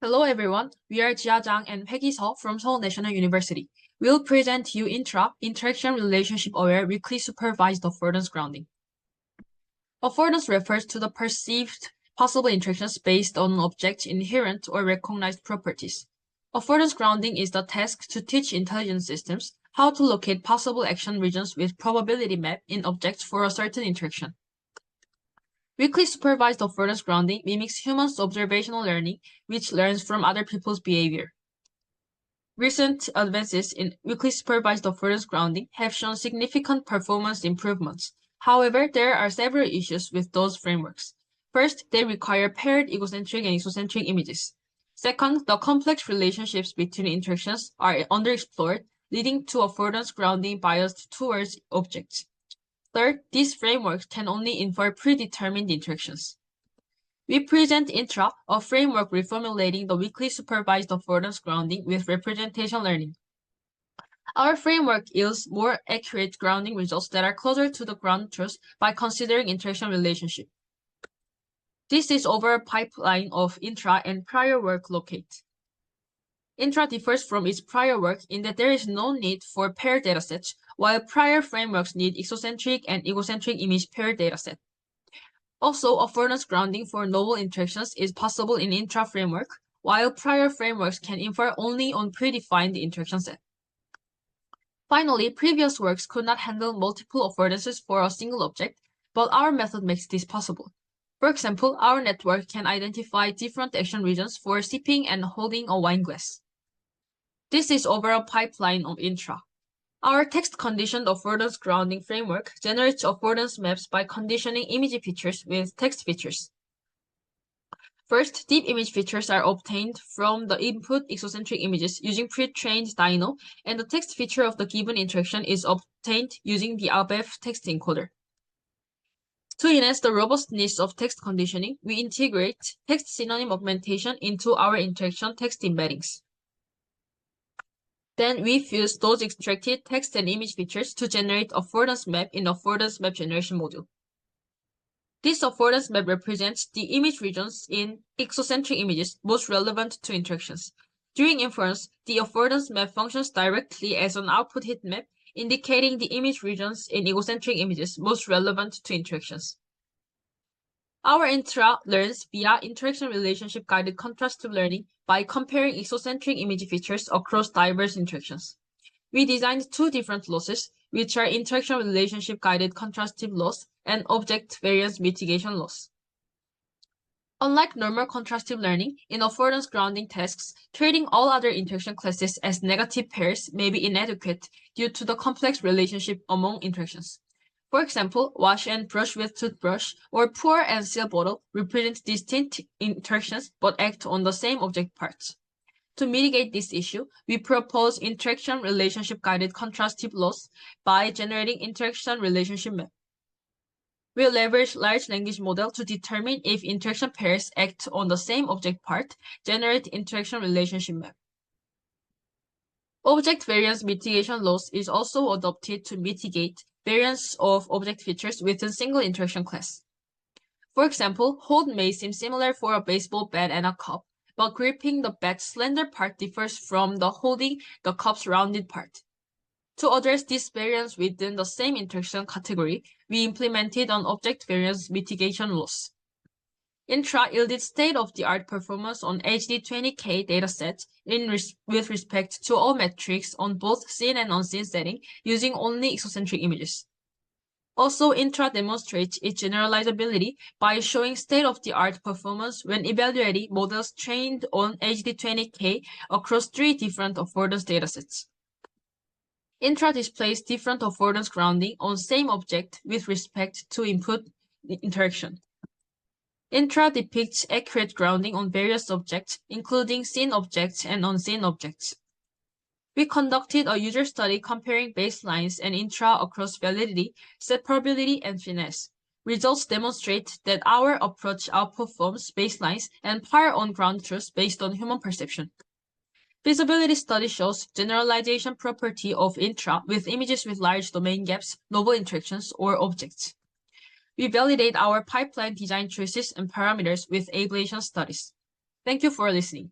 Hello everyone, we are Jang and Peggy Seo from Seoul National University. We'll present you INTRA, Interaction Relationship Aware Weakly Supervised Affordance Grounding. Affordance refers to the perceived possible interactions based on an object's inherent or recognized properties. Affordance grounding is the task to teach intelligent systems how to locate possible action regions with probability map in objects for a certain interaction. Weakly supervised affordance grounding mimics humans' observational learning, which learns from other people's behavior. Recent advances in weakly supervised affordance grounding have shown significant performance improvements. However, there are several issues with those frameworks. First, they require paired egocentric and exocentric images. Second, the complex relationships between interactions are underexplored, leading to affordance grounding biased towards objects. Third, these frameworks can only infer predetermined interactions. We present INTRA, a framework reformulating the weakly supervised affordance grounding with representation learning. Our framework yields more accurate grounding results that are closer to the ground truth by considering interaction relationship. This is overall pipeline of INTRA and prior work locate. INTRA differs from its prior work in that there is no need for paired datasets, while prior frameworks need exocentric and egocentric image paired dataset. Also, affordance grounding for novel interactions is possible in INTRA framework, while prior frameworks can infer only on predefined interaction set. Finally, previous works could not handle multiple affordances for a single object, but our method makes this possible. For example, our network can identify different action regions for sipping and holding a wine glass. This is overall pipeline of INTRA. Our text-conditioned affordance grounding framework generates affordance maps by conditioning image features with text features. First, deep image features are obtained from the input exocentric images using pre-trained Dino, and the text feature of the given interaction is obtained using the IIT-AFF text encoder. To enhance the robustness of text conditioning, we integrate text synonym augmentation into our interaction text embeddings. Then we fuse those extracted text and image features to generate affordance map in affordance map generation module. This affordance map represents the image regions in exocentric images most relevant to interactions. During inference, the affordance map functions directly as an output heat map, indicating the image regions in egocentric images most relevant to interactions. Our INTRA learns via interaction relationship guided contrastive learning by comparing exocentric image features across diverse interactions. We designed two different losses, which are interaction relationship guided contrastive loss and object variance mitigation loss. Unlike normal contrastive learning, in affordance grounding tasks, treating all other interaction classes as negative pairs may be inadequate due to the complex relationship among interactions. For example, wash and brush with toothbrush or pour and seal bottle represent distinct interactions but act on the same object parts. To mitigate this issue, we propose interaction relationship guided contrastive loss by generating interaction relationship map. We leverage large language model to determine if interaction pairs act on the same object part, generate interaction relationship map. Object variance mitigation loss is also adopted to mitigate variance of object features within single interaction class. For example, hold may seem similar for a baseball bat and a cup, but gripping the bat's slender part differs from the holding the cup's rounded part. To address this variance within the same interaction category, we implemented an object variance mitigation loss. INTRA yielded state-of-the-art performance on HD20K dataset with respect to all metrics on both seen and unseen setting using only exocentric images. Also, INTRA demonstrates its generalizability by showing state-of-the-art performance when evaluating models trained on HD20K across 3 different affordance datasets. INTRA displays different affordance grounding on same object with respect to input interaction. INTRA depicts accurate grounding on various objects, including seen objects and unseen objects. We conducted a user study comparing baselines and INTRA across validity, separability, and finesse. Results demonstrate that our approach outperforms baselines and par on ground truth based on human perception. Feasibility study shows generalization property of INTRA with images with large domain gaps, novel interactions, or objects. We validate our pipeline design choices and parameters with ablation studies. Thank you for listening.